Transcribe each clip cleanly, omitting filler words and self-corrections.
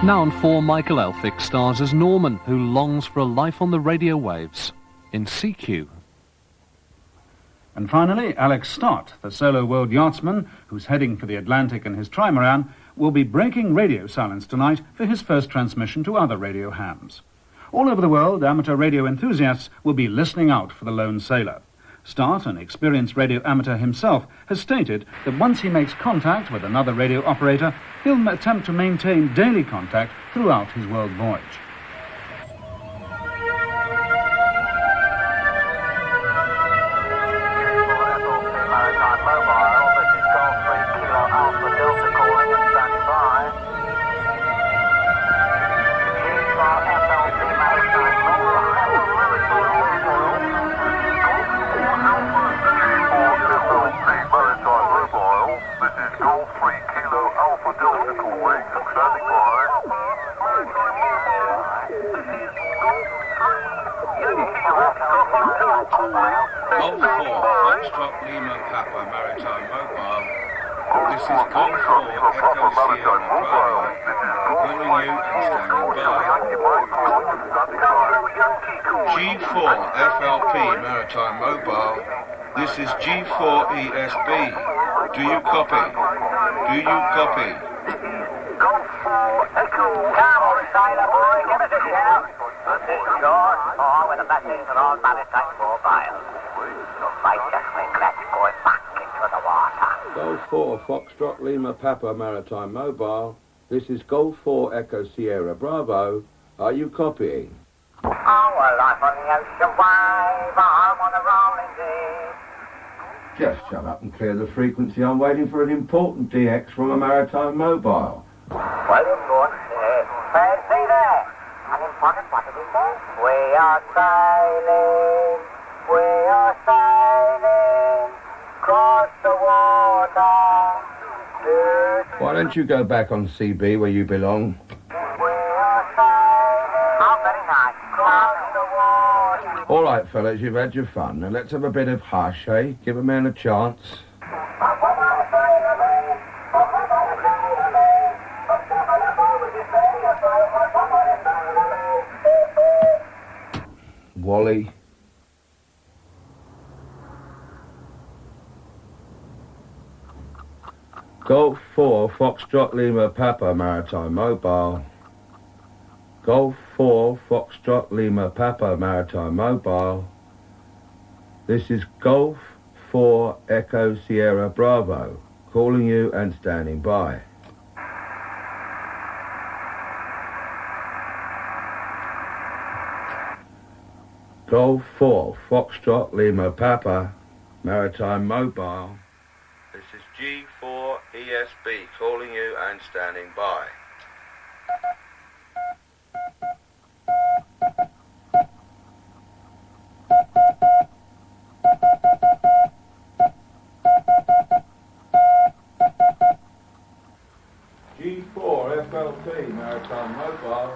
Now on 4, Michael Elphick stars as Norman, who longs for a life on the radio waves in CQ. And finally, Alex Stott, the solo world yachtsman who's heading for the Atlantic in his trimaran, will be breaking radio silence tonight for his first transmission to other radio hams. All over the world, amateur radio enthusiasts will be listening out for the lone sailor. Stott, an experienced radio amateur himself, has stated that once he makes contact with another radio operator, he'll attempt to maintain daily contact throughout his world voyage. Golf 4, Foxtrot Lima Papa Maritime Mobile. This is Golf 4, Echo Sierra Bravo. Calling you and standing by. G4 FLP Maritime Mobile. This is G4 ESB. Do you copy? Do you copy? Golf 4 Echo. Come on, sailor boy, give us a shout. This is George 4 with a message for all Maritime Mobile. Righteously glad going back into the water. Golf 4 Foxtrot Lima Papa Maritime Mobile. This is Golf 4 Echo Sierra Bravo. Are you copying? Oh, well, life on the ocean wave, I'm on a rolling sea. Just shut up and clear the frequency. I'm waiting for an important DX from a Maritime Mobile. Well, important, fancy there. An important what did he say? We are sailing across the water. Why don't you go back on CB where you belong? We are sailing. Oh, very nice. Across the water. All right, fellas, you've had your fun. Now let's have a bit of hush, eh? Give a man a chance. Wally. Golf 4 Foxtrot Lima Papa Maritime Mobile. Golf 4 Foxtrot Lima Papa Maritime Mobile. This is Golf 4 Echo Sierra Bravo. Calling you and standing by. Golf 4 Foxtrot Lima Papa Maritime Mobile. This is G4 ESB calling you and standing by. G4 FLP Maritime Mobile.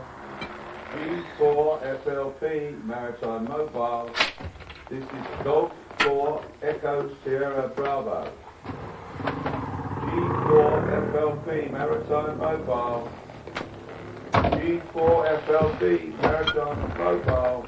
G4 FLP Maritime Mobile. This is Golf 4 Echo Sierra Bravo. G4 FLP Maritime Mobile. G4 FLP Maritime Mobile.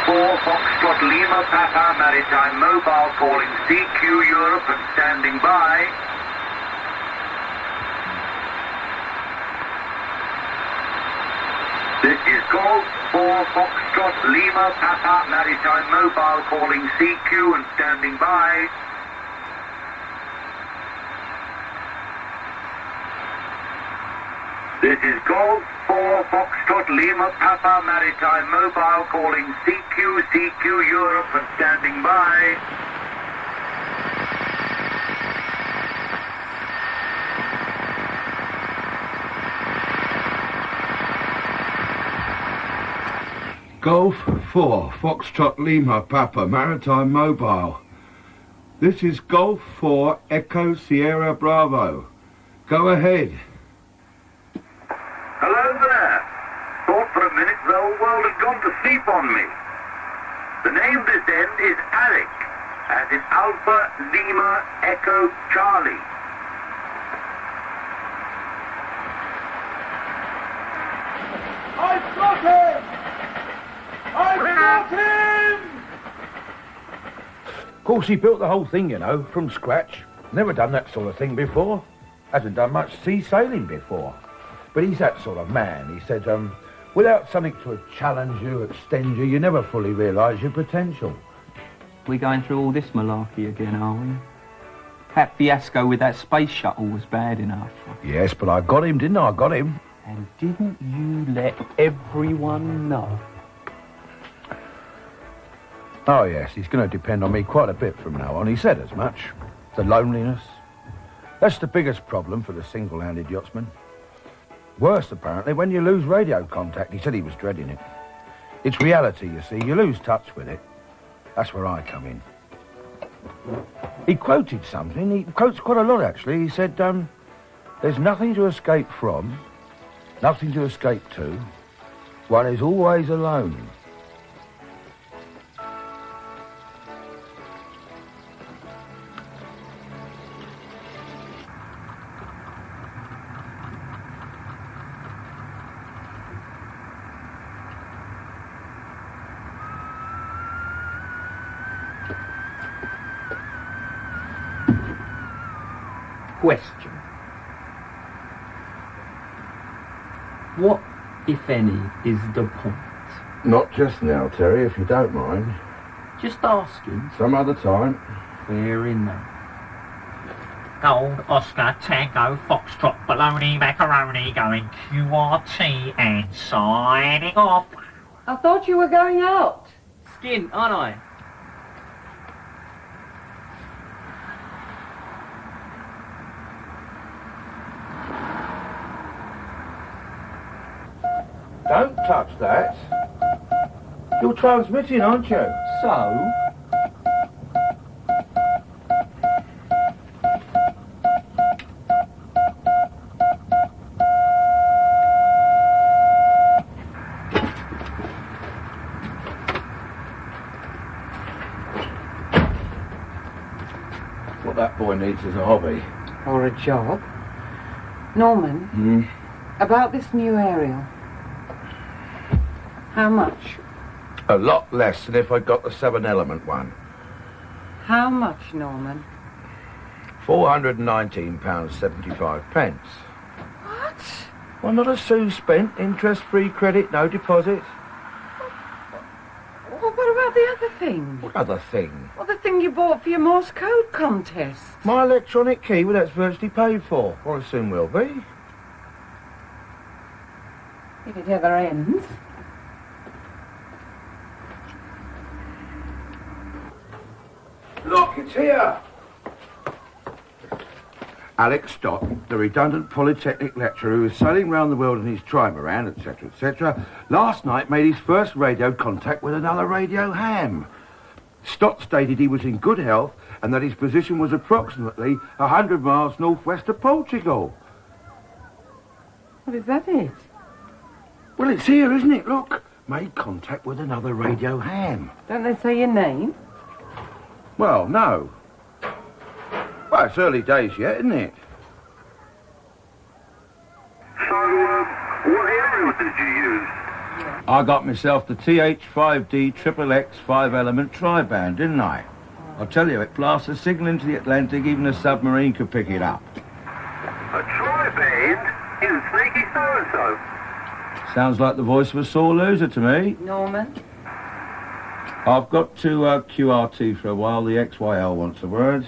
4 Foxtrot Lima Papa Maritime Mobile calling CQ Europe and standing by. This is Golf 4 Foxtrot Lima Papa Maritime Mobile calling CQ and standing by. This is Golf 4 Foxtrot Lima Papa Maritime Mobile calling CQ Europe and standing by. Golf 4 Foxtrot Lima Papa Maritime Mobile. This is Golf 4 Echo Sierra Bravo. Go ahead. Hello there. Thought for a minute the whole world had gone to sleep on me. The name this end is Alec, as in Alpha Lima Echo Charlie. I've got him! I've got him! Of course, he built the whole thing, you know, from scratch. Never done that sort of thing before. Hasn't done much sea sailing before. But he's that sort of man. He said, without something to challenge you, extend you, you never fully realise your potential. We're going through all this malarkey again, are we? That fiasco with that space shuttle was bad enough. Yes, but I got him, didn't I? I got him. And didn't you let everyone know? Oh, yes, he's going to depend on me quite a bit from now on. He said as much. The loneliness. That's the biggest problem for the single-handed yachtsman. Worse, apparently, when you lose radio contact. He said he was dreading it. It's reality, you see. You lose touch with it. That's where I come in. He quoted something. He quotes quite a lot, actually. He said, there's nothing to escape from, nothing to escape to. One is always alone. Question. What, if any, is the point? Not just now, Terry, if you don't mind. Just asking. Some other time. Fair enough. Gold Oscar Tango Foxtrot Bologna Macaroni going QRT and signing off. I thought you were going out. Skin, aren't I? Don't touch that. You're transmitting, aren't you? So? What that boy needs is a hobby. Or a job. Norman, about this new aerial. How much? A lot less than if I'd got the 7-element one. How much, Norman? £419.75. What? Well, not a sou spent. Interest-free credit, no deposit. Well, what about the other thing? What other thing? Well, the thing you bought for your Morse code contest. My electronic key, well, that's virtually paid for. Or it soon will be. If it ever ends. Look, it's here! Alex Stott, the redundant Polytechnic lecturer who was sailing round the world in his trimaran, etc., etc., last night made his first radio contact with another radio ham. Stott stated he was in good health and that his position was approximately 100 miles northwest of Portugal. Well, is that it? Well, it's here, isn't it? Look. Made contact with another radio ham. Don't they say your name? Well, no. Well, it's early days yet, isn't it? So, what aerial did you use? I got myself the TH5D XXX 5-element tri-band, didn't I? I'll tell you, it blasts a signal into the Atlantic, even a submarine could pick it up. A tri-band? You sneaky so-and-so. Sounds like the voice of a sore loser to me. Norman? I've got to QRT for a while. The XYL wants a word.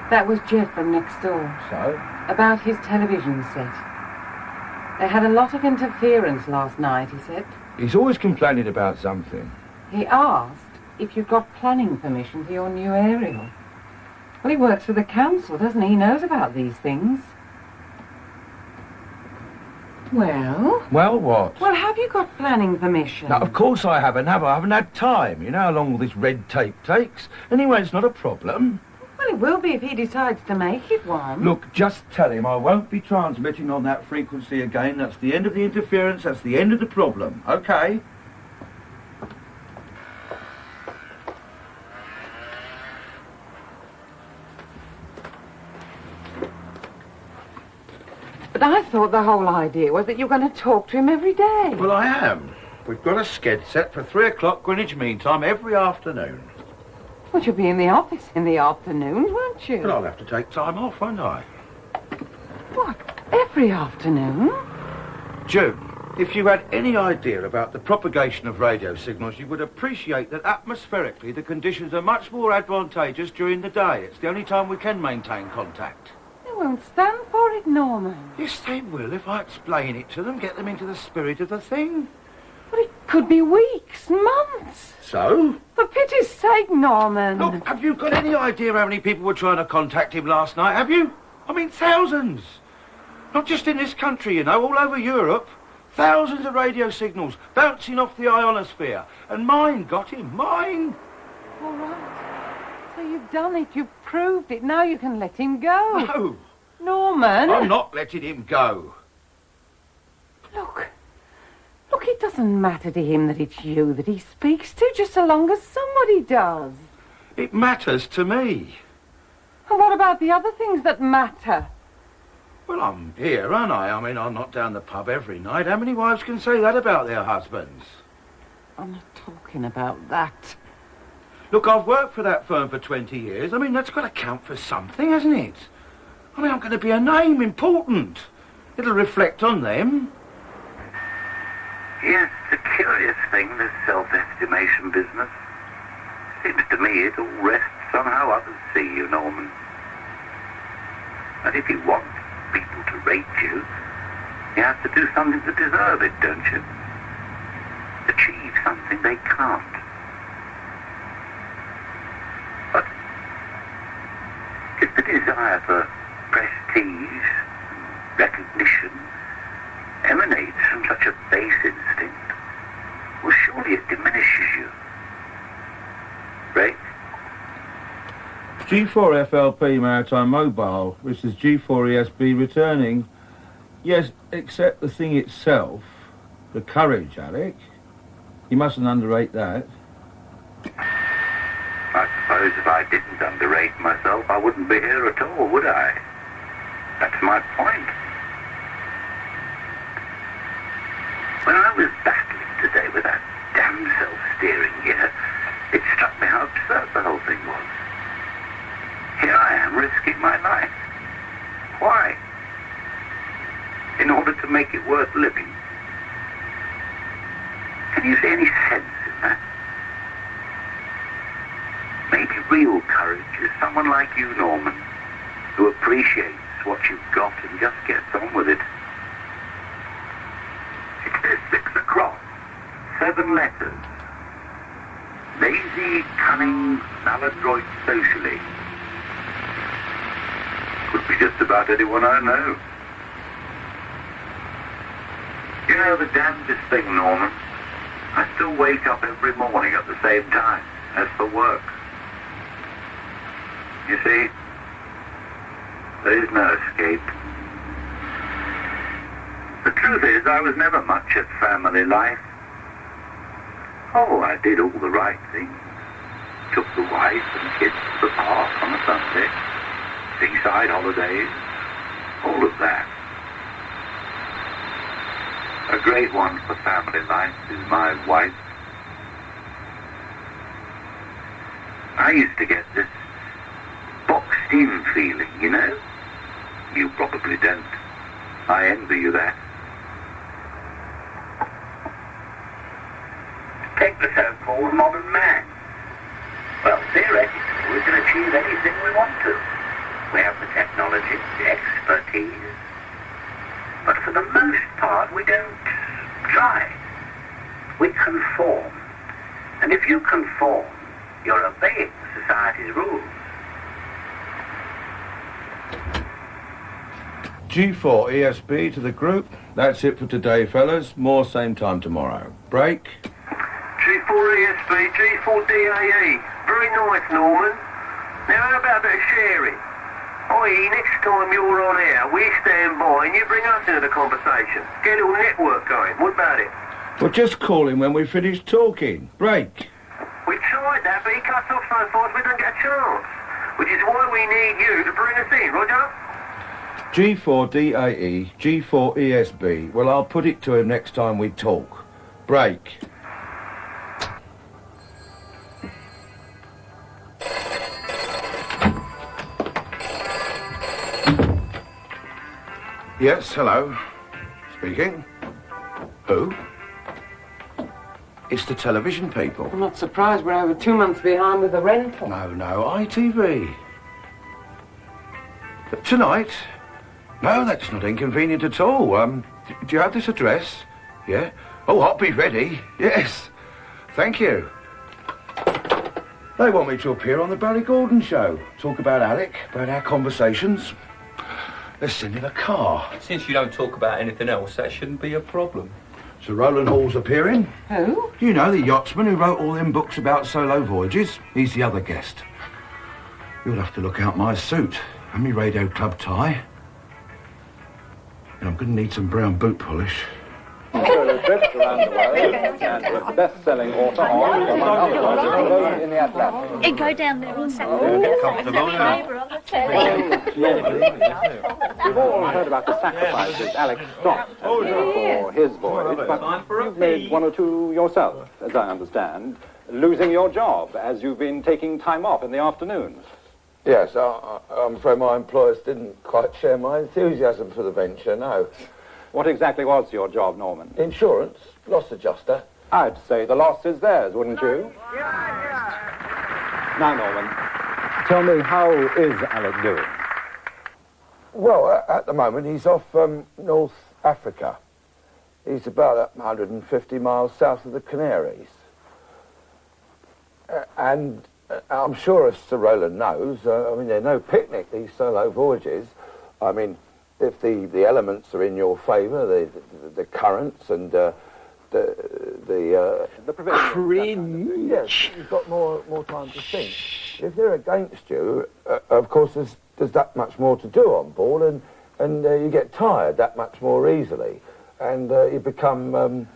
That was Jeff from next door. So? About his television set. They had a lot of interference last night, he said. He's always complaining about something. He asked if you'd got planning permission for your new aerial. Well, he works for the council, doesn't he? He knows about these things. Well? Well, what? Well, have you got planning permission? Now, of course I haven't, have I? I haven't had time. You know how long all this red tape takes. Anyway, it's not a problem. Well, it will be if he decides to make it one. Look, just tell him I won't be transmitting on that frequency again. That's the end of the interference. That's the end of the problem. OK? But I thought the whole idea was that you're going to talk to him every day. Well, I am. We've got a sked set for 3 o'clock Greenwich Mean Time every afternoon. Well, you'll be in the office in the afternoons, won't you? But I'll have to take time off, won't I? What? Every afternoon? June, if you had any idea about the propagation of radio signals, you would appreciate that atmospherically the conditions are much more advantageous during the day. It's the only time we can maintain contact. They won't stand for it, Norman. Yes, they will if I explain it to them, get them into the spirit of the thing. But it could be weeks, months. So? For pity's sake, Norman. Look, have you got any idea how many people were trying to contact him last night, have you? I mean, thousands. Not just in this country, you know, all over Europe. Thousands of radio signals bouncing off the ionosphere. And mine got him, mine. All right. So you've done it, you've proved it. Now you can let him go. No. Norman. I'm not letting him go. Look, it doesn't matter to him that it's you that he speaks to, just so long as somebody does. It matters to me. And what about the other things that matter? Well, I'm here, aren't I? I mean, I'm not down the pub every night. How many wives can say that about their husbands? I'm not talking about that. Look, I've worked for that firm for 20 years. I mean, that's got to count for something, hasn't it? I mean, I'm going to be a name, important. It'll reflect on them. Yes, it's a curious thing, this self-estimation business. Seems to me it all rests on how others see you, Norman. And if you want people to rate you, you have to do something to deserve it, don't you? Achieve something they can't. But if the desire for prestige, recognition, emanates from such a base instinct, well, surely it diminishes you. Right? G4FLP Maritime Mobile. This is G4ESB returning. Yes, except the thing itself. The courage, Alec. You mustn't underrate that. I suppose if I didn't underrate myself, I wouldn't be here at all, would I? That's my point. When I was battling today with that damn self-steering gear, it struck me how absurd the whole thing was. Here I am risking my life. Why? In order to make it worth living. Can you see any sense in that? Maybe real courage is someone like you, Norman, who appreciates what you've got and just gets on with it. It says 6 across, 7 letters. Lazy, cunning, maladroit socially. Could be just about anyone I know. You know the damnedest thing, Norman? I still wake up every morning at the same time, as for work. You see, there is no escape. The truth is, I was never much at family life. Oh, I did all the right things. Took the wife and kids to the park on a Sunday. Seaside holidays. All of that. A great one for family life is my wife. I used to get this boxed-in feeling, you know? You probably don't. I envy you that. Take the so-called modern man. Well, theoretically, we can achieve anything we want to. We have the technology, the expertise. But for the most part, we don't try. We conform. And if you conform, you're obeying society's rules. G4 ESB to the group. That's it for today, fellas. More same time tomorrow. Break. G4 ESB, G4 DAE. Very nice, Norman. Now, how about a bit of sharing? I.e., next time you're on air, we stand by and you bring us into the conversation. Get a little network going. What about it? Well, just call him when we finish talking. Break. We tried that, but he cuts off so fast we don't get a chance. Which is why we need you to bring us in, Roger? G4 DAE, G4 ESB. Well, I'll put it to him next time we talk. Break. Yes, hello. Speaking. Who? It's the television people. I'm not surprised we're over 2 months behind with the rental. No, ITV. Tonight? No, that's not inconvenient at all. Do you have this address? Yeah? Oh, I'll be ready. Yes. Thank you. They want me to appear on the Barry Gordon show. Talk about Alec, about our conversations. They're sending a car. Since you don't talk about anything else, that shouldn't be a problem. Sir Roland Hall's appearing. Who? You know, the yachtsman who wrote all them books about solo voyages. He's the other guest. You'll have to look out my suit and my radio club tie. And I'm going to need some brown boot polish. Solo trips around the world and with best-selling author on, among other projects, in the Atlantic. Go down there on Saturday. We've all heard about the sacrifices Alex stopped for his voyage, but you've made one or two yourself, as I understand, losing your job as you've been taking time off in the afternoons. Yes, I'm afraid my employers didn't quite share my enthusiasm for the venture, no. What exactly was your job, Norman? Insurance, loss adjuster. I'd say the loss is theirs, wouldn't you? Now, Norman, tell me, how is Alec doing? Well, at the moment, he's off North Africa. He's about 150 miles south of the Canaries. And I'm sure, as Sir Roland knows, I mean, they're no picnic, these solo voyages. I mean, if the elements are in your favour, the currents and the cringe. Yes, you've got more time to think. If they're against you, of course, there's that much more to do on board, and you get tired that much more easily, and you become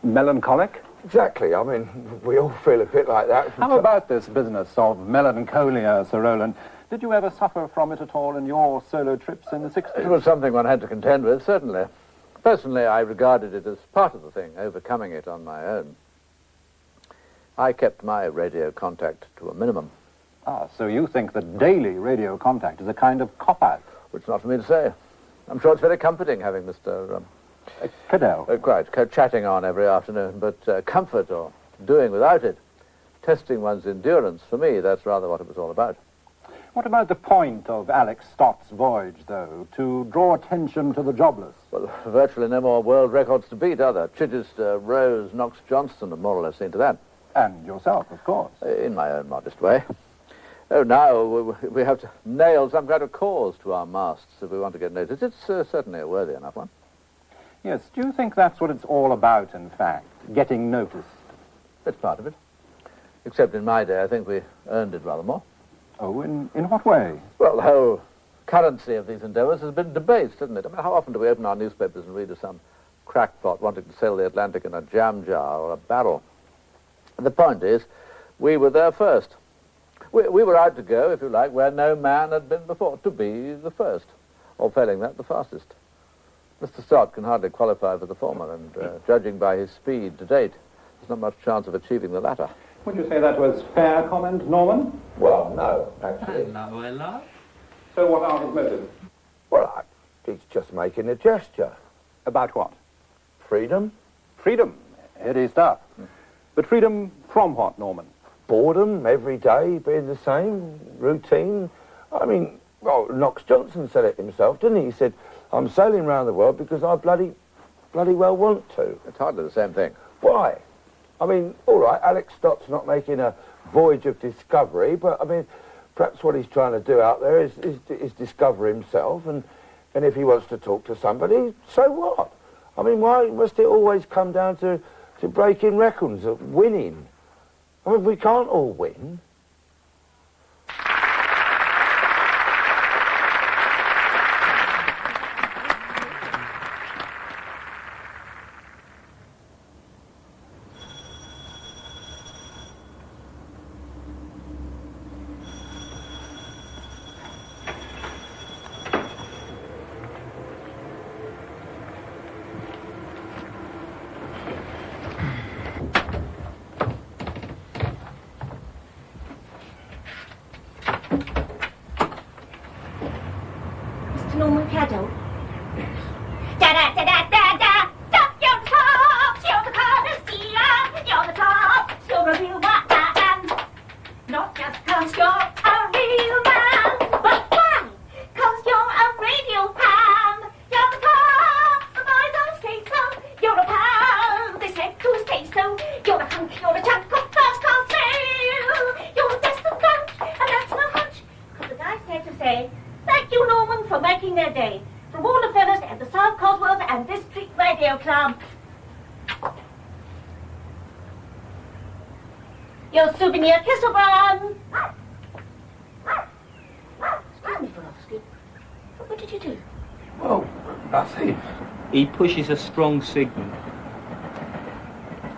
melancholic. Exactly. I mean, we all feel a bit like that. How about this business of melancholia, Sir Roland? Did you ever suffer from it at all in your solo trips in the 60s? It was something one had to contend with, certainly. Personally, I regarded it as part of the thing, overcoming it on my own. I kept my radio contact to a minimum. Ah, so you think that daily radio contact is a kind of cop-out? Which is not for me to say. I'm sure it's very comforting having Mr. Cadell. Quite, chatting on every afternoon, but comfort or doing without it, testing one's endurance, for me, that's rather what it was all about. What about the point of Alex Stott's voyage, though, to draw attention to the jobless? Well, virtually no more world records to beat, are there? Chichester, Rose, Knox Johnston have more or less seen to that. And yourself, of course. In my own modest way. Oh, now we have to nail some kind of cause to our masts if we want to get noticed. It's certainly a worthy enough one. Yes, do you think that's what it's all about, in fact, getting noticed? That's part of it. Except in my day, I think we earned it rather more. Oh, in what way? Well, the whole currency of these endeavours has been debased, hasn't it? I mean, how often do we open our newspapers and read of some crackpot wanting to sail the Atlantic in a jam jar or a barrel? And the point is, we were there first. We were out to go, if you like, where no man had been before, to be the first, or failing that, the fastest. Mr. Stott can hardly qualify for the former, and judging by his speed to date, there's not much chance of achieving the latter. Would you say that was fair comment, Norman? Well, no, actually. Hello. So what are his motives? Well, he's just making a gesture. About what? Freedom? Freedom. Heady stuff. But freedom from what, Norman? Boredom, every day being the same, routine. I mean, well, Knox Johnson said it himself, didn't he? He said, I'm sailing around the world because I bloody well want to. It's hardly the same thing. Why? I mean, all right, Alex Stott's not making a voyage of discovery, but, I mean, perhaps what he's trying to do out there is discover himself, and if he wants to talk to somebody, so what? I mean, why must it always come down to breaking records, of winning? I mean, we can't all win. Norman Caddo. Da-da-da-da-da-da! Top, you're the top! You're the connoisseur! You're the top! You're a real man! Not just 'cause you're a real man, but why? 'Cause you're a radio ham! You're the top! The boys all say so! You're a pal! They said to say so! You're a hunk! You're a chunk of first-class mail! You're a distant bunch, and that's no hunch! 'Cause the guys said to say, thank you, Norman, for making their day. From all the fellas at the South Cosworth and District Radio Club. Your souvenir kissogram. Excuse me for asking. What did you do? Well, nothing. He pushes a strong signal.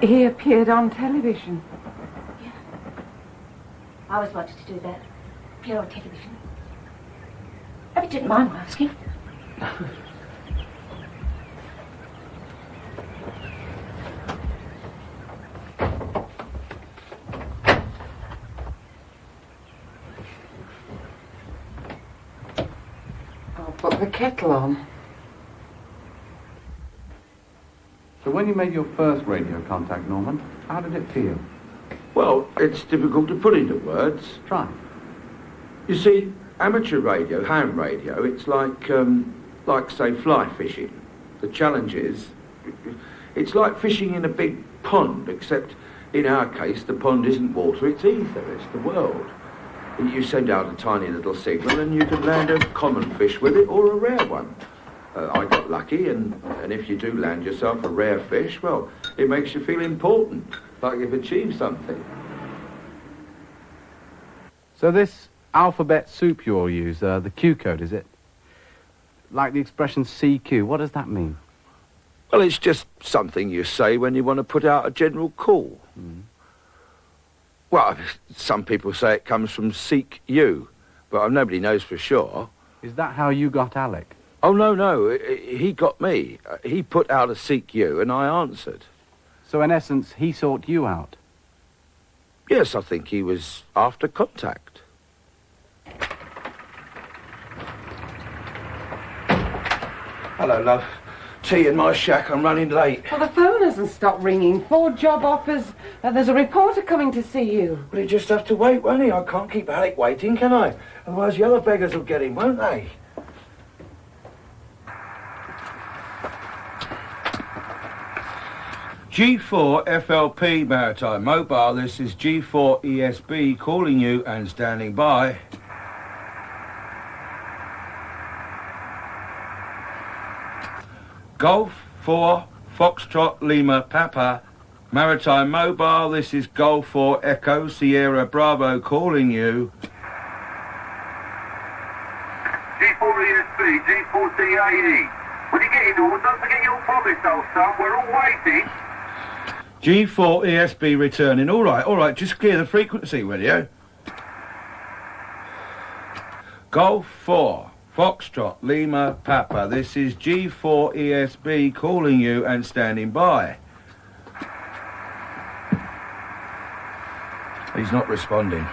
He appeared on television. Yeah. I always wanted to do that. Appear on television. I didn't mind asking. I'll put the kettle on. So when you made your first radio contact, Norman, how did it feel? Well, it's difficult to put into words. Try. You see, amateur radio, ham radio, it's like, say, fly fishing. The challenge is, it's like fishing in a big pond, except in our case, the pond isn't water, it's ether, it's the world. You send out a tiny little signal and you can land a common fish with it or a rare one. I got lucky, and if you do land yourself a rare fish, well, it makes you feel important, like you've achieved something. So this alphabet soup you all use, the Q code, is it? Like the expression CQ, what does that mean? Well, it's just something you say when you want to put out a general call. Mm. Well, some people say it comes from seek you, but nobody knows for sure. Is that how you got Alec? Oh, no, he got me. He put out a seek you, and I answered. So in essence, he sought you out? Yes, I think he was after contact. Hello, love. Tea in my shack. I'm running late. Well, the phone hasn't stopped ringing. 4 job offers. There's a reporter coming to see you. Well, he'll just have to wait, won't he? I can't keep Alec waiting, can I? Otherwise the other beggars will get him, won't they? G4 FLP Maritime Mobile. This is G4 ESB calling you and standing by. Golf 4 Foxtrot Lima Papa Maritime Mobile. This is Golf 4 Echo Sierra Bravo calling you. G4 ESB, G4 CAE. When you get in order, don't forget your promise, old son. We're all waiting. G4 ESB returning. All right, just clear the frequency, will you? Golf 4 Foxtrot Lima Papa. This is G4ESB calling you and standing by. He's not responding.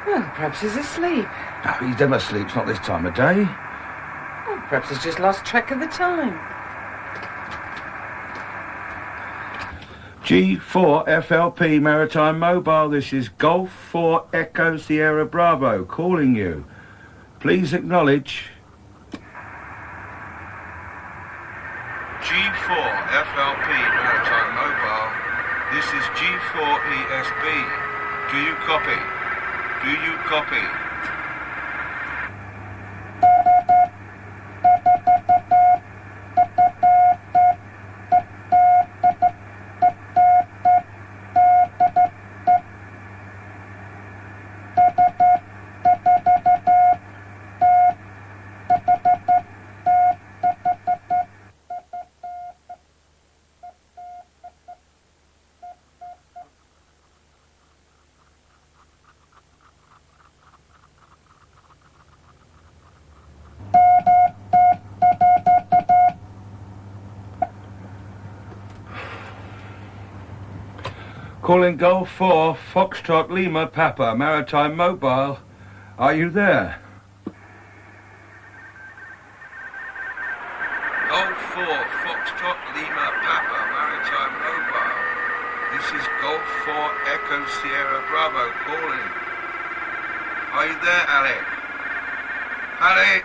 Well, perhaps he's asleep. No, he's never sleeps, not this time of day. Well, perhaps he's just lost track of the time. G4FLP Maritime Mobile. This is Golf 4 Echo Sierra Bravo calling you. Please acknowledge. G4FLP Maritime Mobile. This is G4ESB. Do you copy? Do you copy? Calling Golf 4, Foxtrot Lima Papa, Maritime Mobile. Are you there? Golf 4, Foxtrot Lima Papa, Maritime Mobile. This is Golf 4 Echo Sierra Bravo calling. Are you there, Alec? Alec?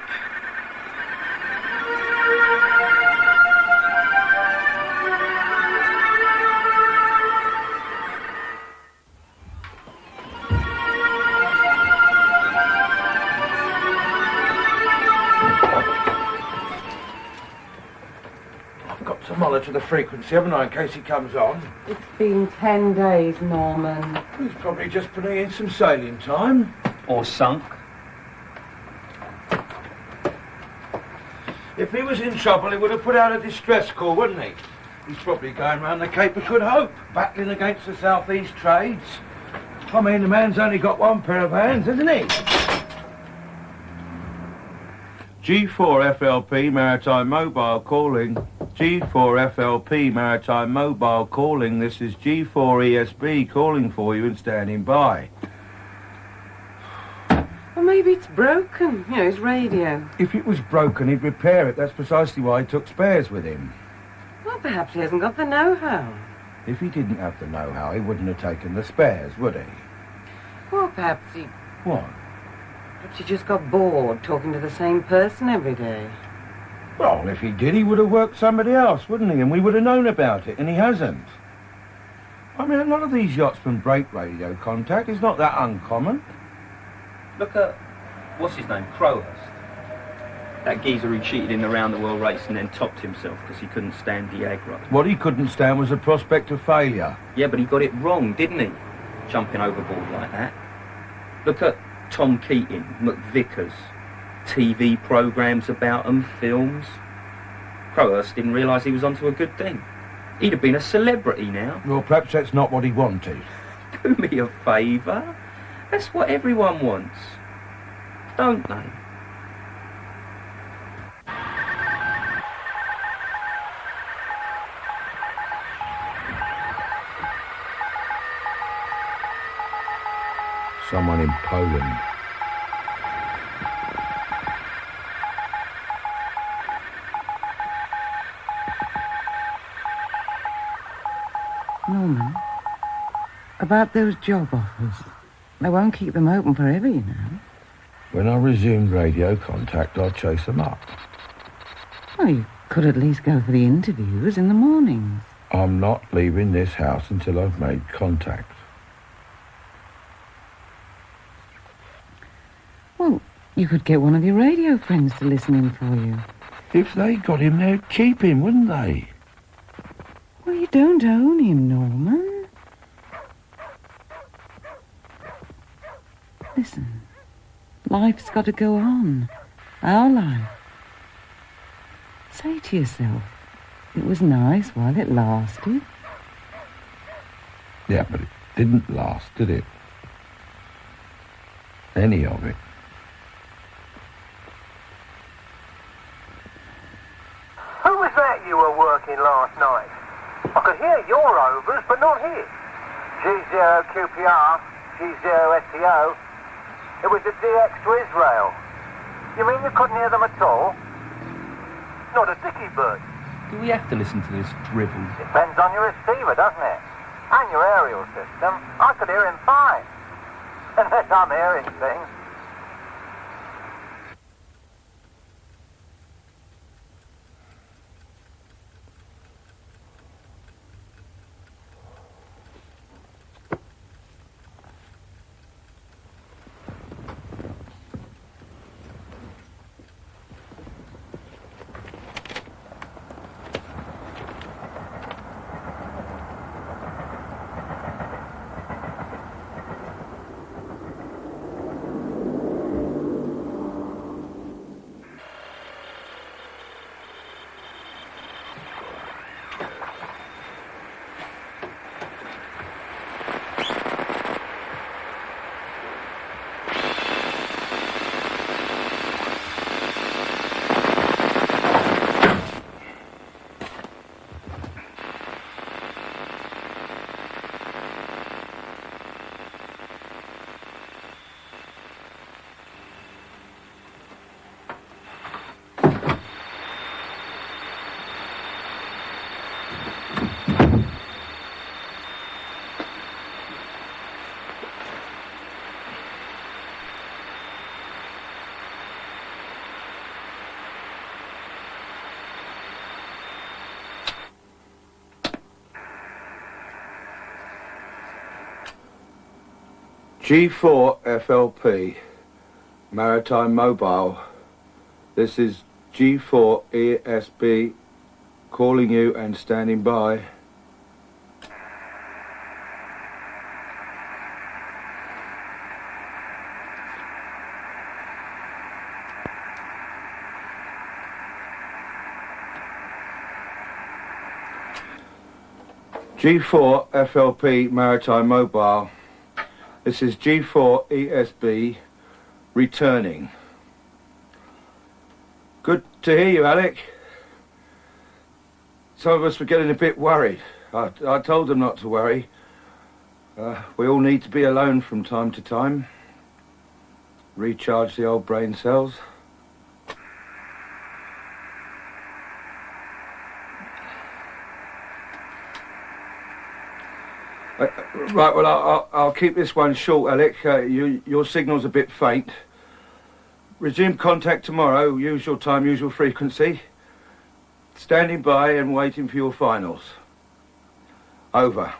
Monitor the frequency, haven't I, in case he comes on? It's been 10 days, Norman. He's probably just putting in some sailing time. Or sunk. If he was in trouble, he would have put out a distress call, wouldn't he? He's probably going round the Cape of Good Hope, battling against the southeast trades. I mean, the man's only got one pair of hands, hasn't he? G4FLP Maritime Mobile calling. G4FLP Maritime Mobile calling. This is G4ESB calling for you and standing by. Well, maybe it's broken. You know, his radio. If it was broken, he'd repair it. That's precisely why he took spares with him. Well, perhaps he hasn't got the know-how. If he didn't have the know-how, he wouldn't have taken the spares, would he? Well, perhaps he... What? Perhaps he just got bored talking to the same person every day. Well, if he did, he would have worked somebody else, wouldn't he? And we would have known about it, and he hasn't. I mean, a lot of these yachtsmen break radio contact. It's not that uncommon. Look at, what's his name, Crowhurst. That geezer who cheated in the round-the-world race and then topped himself because he couldn't stand the aggro. What he couldn't stand was the prospect of failure. Yeah, but he got it wrong, didn't he? Jumping overboard like that. Look at Tom Keating, McVickers. TV programmes about them, films. Crowhurst didn't realise he was onto a good thing. He'd have been a celebrity now. Well, perhaps that's not what he wanted. Do me a favour. That's what everyone wants. Don't they? Someone in Poland. Norman, about those job offers. They won't keep them open forever, you know. When I resumed radio contact, I'd chase them up. Well, you could at least go for the interviews in the mornings. I'm not leaving this house until I've made contact. Well, you could get one of your radio friends to listen in for you. If they got him, they'd keep him, wouldn't they? Well, you don't own him, Norman. Listen, life's got to go on. Our life. Say to yourself, it was nice while it lasted. Yeah, but it didn't last, did it? Any of it. last night. I could hear your overs, but not his. G0QPR, G0STO. It was the DX to Israel. You mean you couldn't hear them at all? Not a dicky bird. Do we have to listen to this drivel? Depends on your receiver, doesn't it? And your aerial system. I could hear him fine. Unless I'm hearing things. G4 FLP, Maritime Mobile. This is G4 ESB calling you and standing by. G4 FLP Maritime Mobile. This is G4 ESB returning. Good to hear you, Alec. Some of us were getting a bit worried. I told them not to worry. We all need to be alone from time to time. Recharge the old brain cells. Right, well, I'll keep this one short, Alec. Your signal's a bit faint. Resume contact tomorrow, usual time, usual frequency. Standing by and waiting for your finals. Over.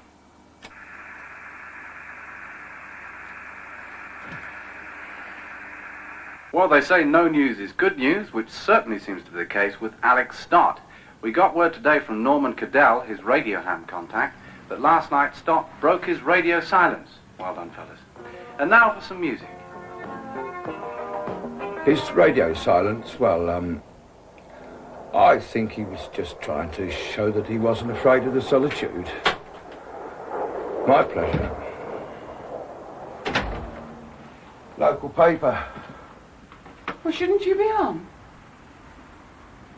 Well, they say no news is good news, which certainly seems to be the case with Alex Stott. We got word today from Norman Cadell, his radio ham contact, that last night Stott broke his radio silence. Well done, fellas. And now for some music. His radio silence, well, I think he was just trying to show that he wasn't afraid of the solitude. My pleasure. Local paper. Well, shouldn't you be on?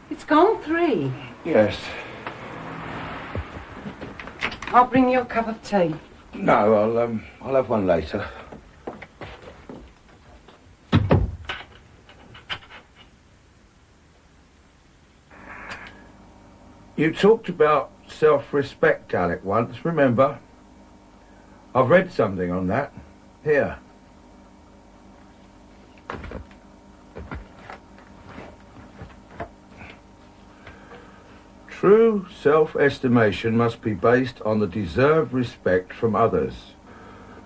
It's gone 3. Yes. I'll bring you a cup of tea. No, I'll have one later. You talked about self-respect, Alec, once, remember? I've read something on that. Here. True self-estimation must be based on the deserved respect from others.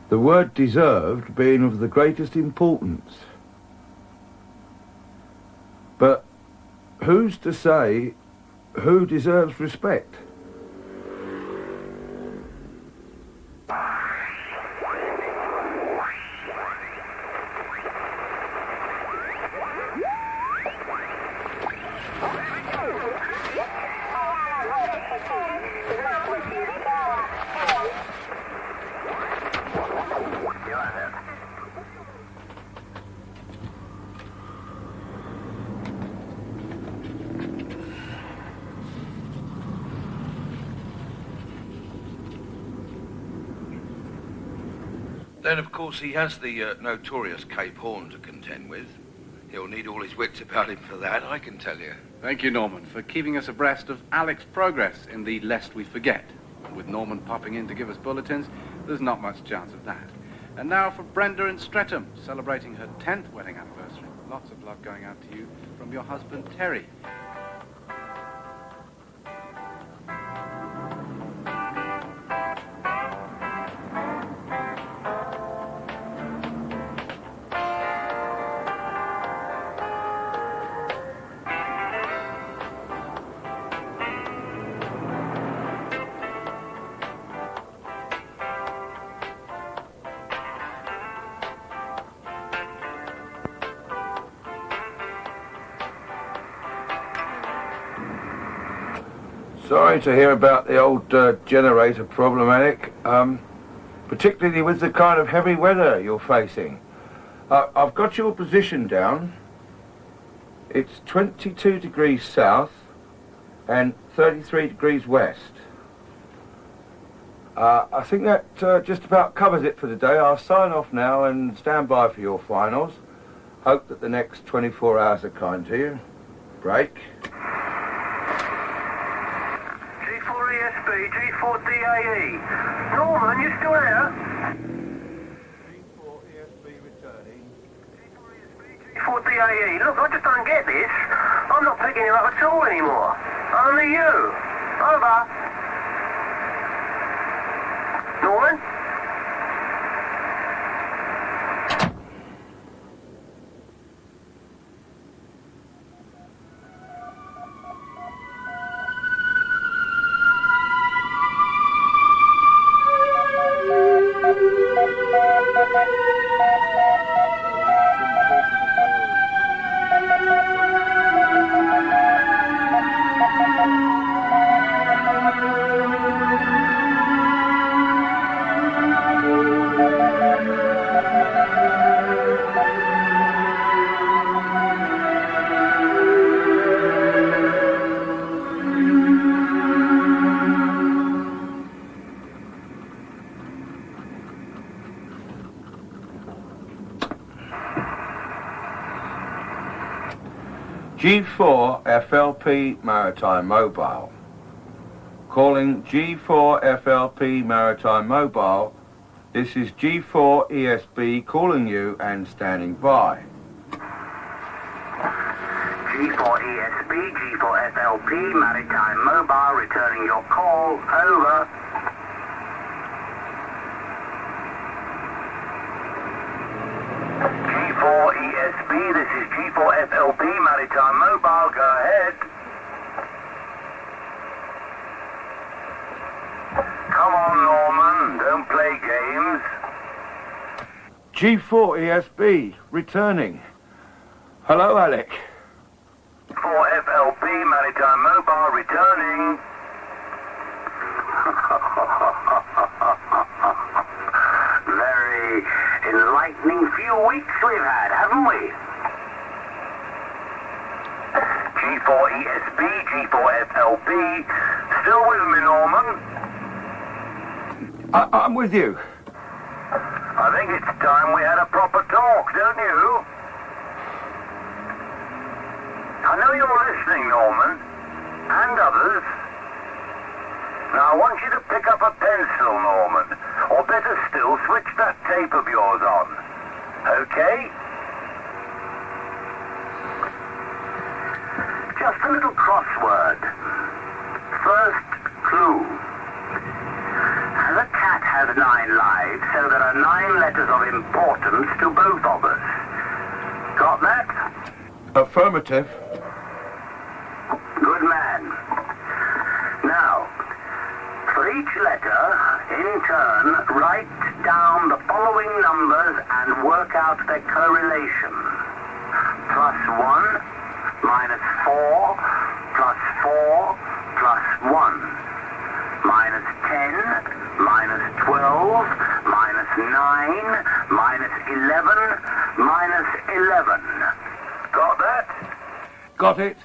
The word deserved being of the greatest importance. But who's to say who deserves respect? Then, of course, he has the notorious Cape Horn to contend with. He'll need all his wits about him for that, I can tell you. Thank you, Norman, for keeping us abreast of Alec's progress in the Lest We Forget. With Norman popping in to give us bulletins, there's not much chance of that. And now for Brenda in Streatham, celebrating her 10th wedding anniversary. Lots of love going out to you from your husband, Terry. Sorry to hear about the old generator problem, Alec. Particularly with the kind of heavy weather you're facing. I've got your position down. It's 22 degrees south and 33 degrees west. I think that just about covers it for the day. I'll sign off now and stand by for your finals. Hope that the next 24 hours are kind to you. Break. G4DAE. Norman, you still there? G4ESB returning. G4DAE. Look, I just don't get this. I'm not picking you up at all anymore. Only you. Over. Norman? G4 FLP Maritime Mobile. Calling G4 FLP Maritime Mobile. This is G4 ESB calling you and standing by. G4 ESB, G4 FLP, Maritime Mobile, returning your call. Over. G4 ESB, this is G4 FLP, Maritime Mobile, go ahead. Come on, Norman, don't play games. G4 ESB returning. Hello, Alec. 4FLP, Maritime Mobile, returning. Very enlightening few weeks we've had, haven't we? G4ESB, G4FLP, still with me, Norman? I'm with you. I think it's time we had a proper talk, don't you? I know you're listening, Norman, and others. Now, I want you to pick up a pencil, Norman, or better still, switch that tape of yours on. Okay? Just a little crossword. First clue. As a cat has 9 lives, so there are 9 letters of importance to both of us. Got that? Affirmative. Good man. Now, for each letter, in turn, write down the following numbers and work out their correlation. +1, -4, +4, +1. -10, -12, -9, -11, -11. Got that? Got it.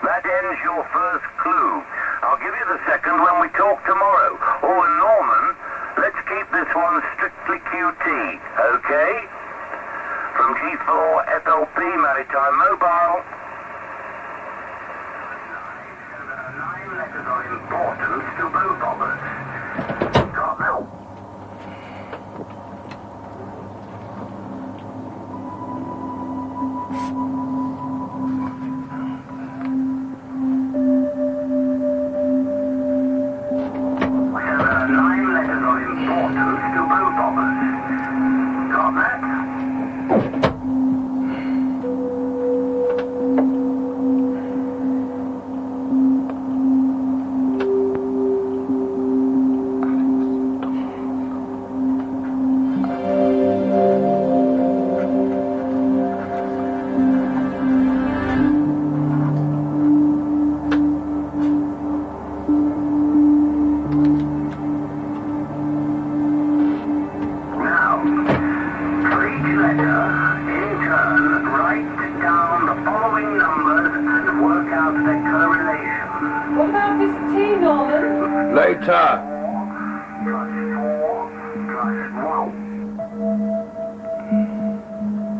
That ends your first clue. I'll give you the second when we talk tomorrow. Oh, and Norman, let's keep this one strictly QT, okay? From G4 FLP Maritime Mobile. 9 letters are important to both of us. Got that?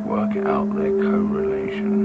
Work out their correlation.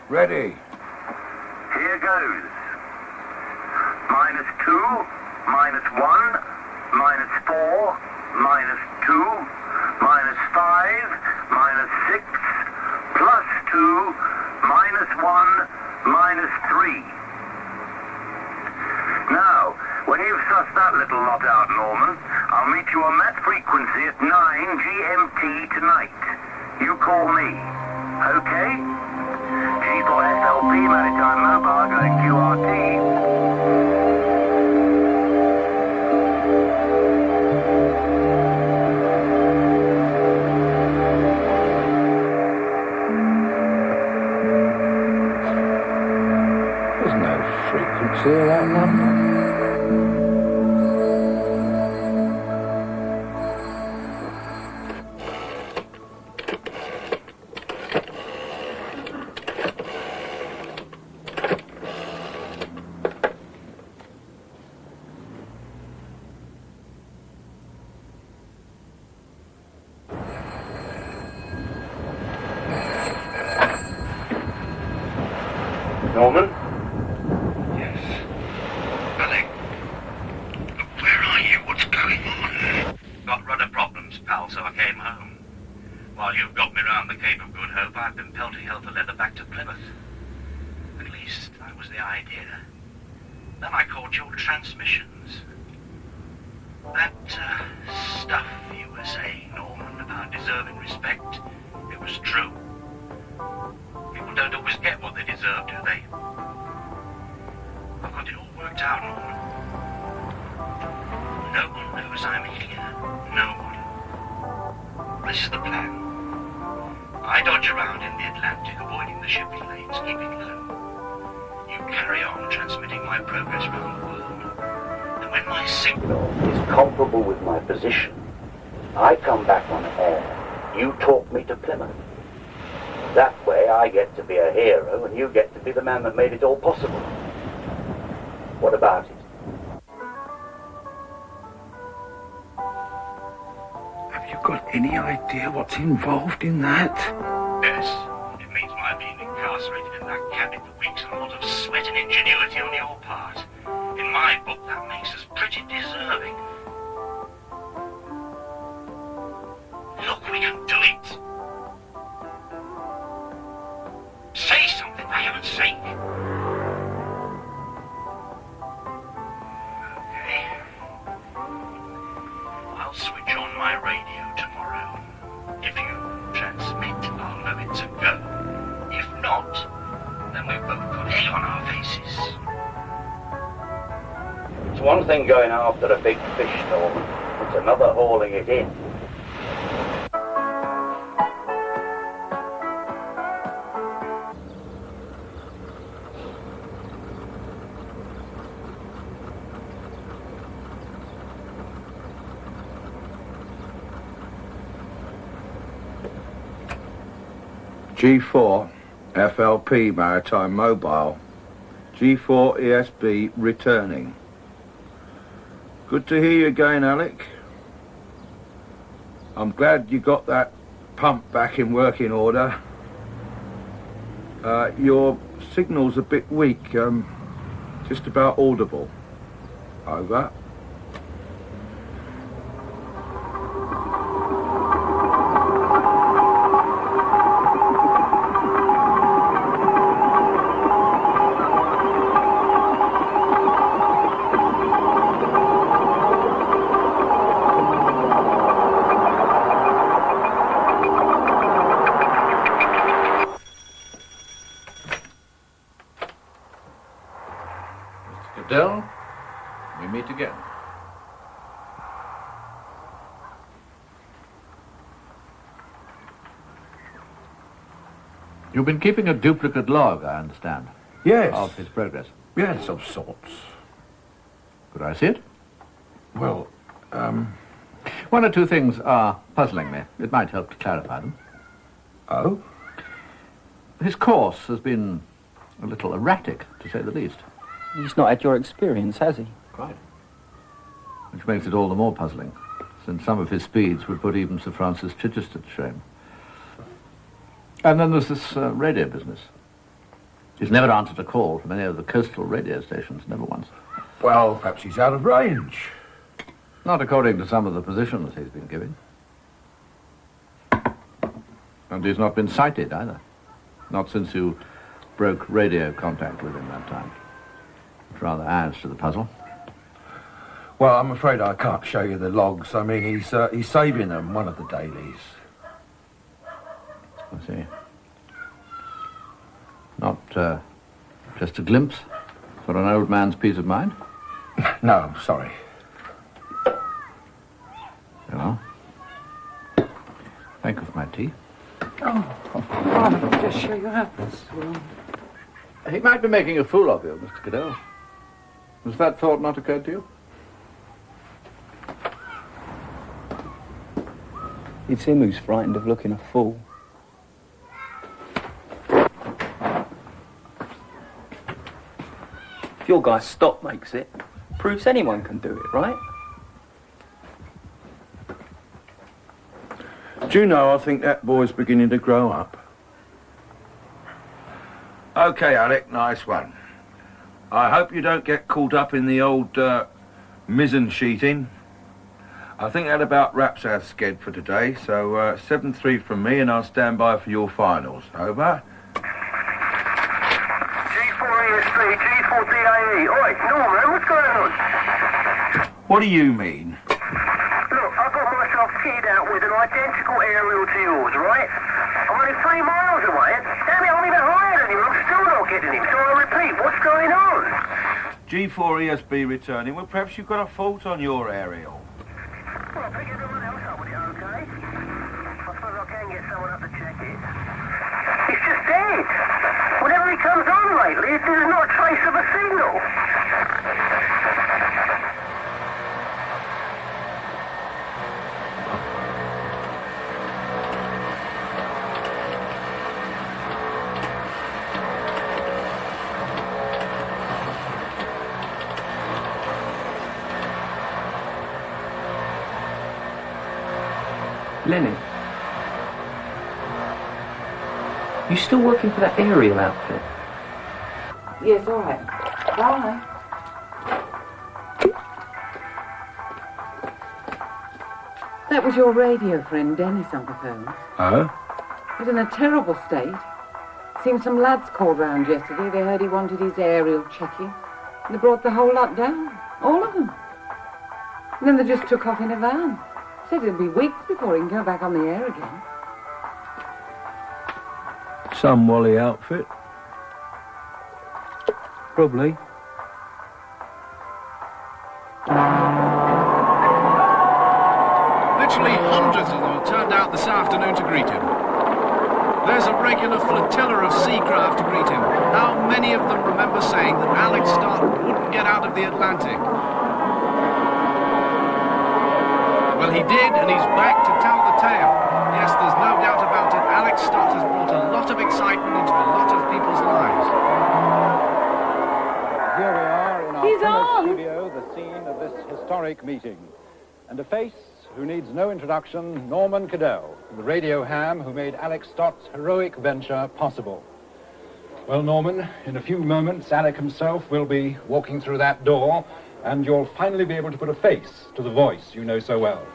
Ready. Here goes. -2, -1, -4, -2, -5, -6, +2, -1, -3. Now, when you've sussed that little lot out, Norman, I'll meet you on that frequency at 9 GMT tonight. You call me. Okay? G4 SLP Maritime Mobile going QRT. There's no frequency of that number. Norman? Yes. Alec. Where are you? What's going on? Got rudder problems, pal, so I came home. While you've got me round the Cape of Good Hope, I've been pelting helter leather back to Plymouth. At least, that was the idea. Then I caught your transmissions. That, stuff you were saying, Norman, about deserving respect, it was true. People don't always get what they deserve, do they? I've got it all worked out, Norman. No one knows I'm here. No one. This is the plan. I dodge around in the Atlantic, avoiding the shipping lanes, keeping low. You carry on transmitting my progress around the world. And when my signal is comparable with my position, I come back on air. You talk me to Plymouth. That way I get to be a hero and you get to be the man that made it all possible. What about it? Have you got any idea what's involved in that? Yes, it means my being incarcerated in that cabin for weeks and a lot of sweat and ingenuity on your part. my book, that makes us pretty deserving. Look, we can do it. Say something, for heaven's sake. Okay. I'll switch on my radio tomorrow. If you transmit, I'll know it's a go. If not, then we've both got egg on our faces. It's one thing going after a big fish storm. It's another hauling it in. G4 FLP Maritime Mobile. G4 ESB returning. Good to hear you again, Alec. I'm glad you got that pump back in working order. Your signal's a bit weak, just about audible. Over. Cadell, we meet again. You've been keeping a duplicate log, I understand. Yes. Of his progress. Yes, of sorts. Could I see it? Well, One or two things are puzzling me. It might help to clarify them. Oh? His course has been a little erratic, to say the least. He's not had your experience, has he? Quite. Which makes it all the more puzzling, since some of his speeds would put even Sir Francis Chichester to shame. And then there's this radio business. He's never answered a call from any of the coastal radio stations, never once. Well, perhaps he's out of range. Not according to some of the positions he's been giving. And he's not been sighted either. Not since you broke radio contact with him that time. Which rather adds to the puzzle. Well, I'm afraid I can't show you the logs. I mean, he's saving them, one of the dailies. I see. Not just a glimpse for an old man's peace of mind? No, I'm sorry. You know. Thank you for my tea. I'll just show you out this room. He might be making a fool of you, Mr. Cadell. Has that thought not occurred to you? It's him who's frightened of looking a fool. If your guy Stop makes it, proves anyone can do it, right? Do you know, I think that boy's beginning to grow up. Okay, Alec, nice one. I hope you don't get caught up in the old mizzen sheeting. I think that about wraps our sked for today, so 7-3 from me and I'll stand by for your finals. Over. G4ESP, G4DAE. Oi, Norman, what's going on? What do you mean? Look, I've got myself kitted out with an identical aerial to yours, right? I'm only 3 miles away, and damn it, I'm even higher than you. I'm still not getting him, so I repeat, what's going on? G4ESB returning. Well, perhaps you've got a fault on your aerial. Well, pick everyone else up with it, okay? I suppose I can get someone up to check it. It's just dead. Whenever he comes on lately, there's not a trace of a signal. Lenny, you still working for that aerial outfit? Yes, all right. Bye. That was your radio friend, Dennis, on the phone. Oh? He's in a terrible state. Seen some lads called round yesterday. They heard he wanted his aerial checking. They brought the whole lot down. All of them. And then they just took off in a van. Said it'll be weeks before he can go back on the air again. Some Wally outfit. Probably. Literally hundreds of them have turned out this afternoon to greet him. There's a regular flotilla of seacraft to greet him. How many of them remember saying that Alex Stott wouldn't get out of the Atlantic? Well, he did, and he's back to tell the tale. Yes, there's no doubt about it. Alex Stott has brought a lot of excitement into a lot of people's lives. Here we are in our Plymouth studio, the scene of this historic meeting. And a face who needs no introduction, Norman Cadell, the radio ham who made Alex Stott's heroic venture possible. Well, Norman, in a few moments, Alec himself will be walking through that door, and you'll finally be able to put a face to the voice you know so well.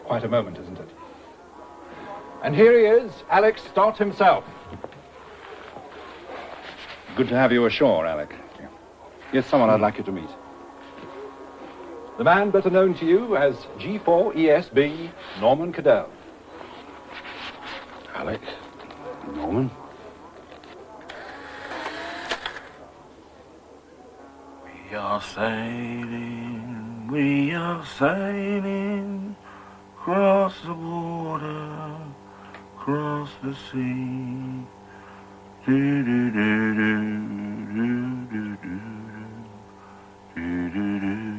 Quite a moment, isn't it? And here he is, Alex Stott himself. Good to have you ashore, Alec. Here's someone I'd like you to meet. The man better known to you as G4ESB, Norman Cadell. Alec. Norman. We are sailing, across the water, across the sea. Do do do do do do do do do do.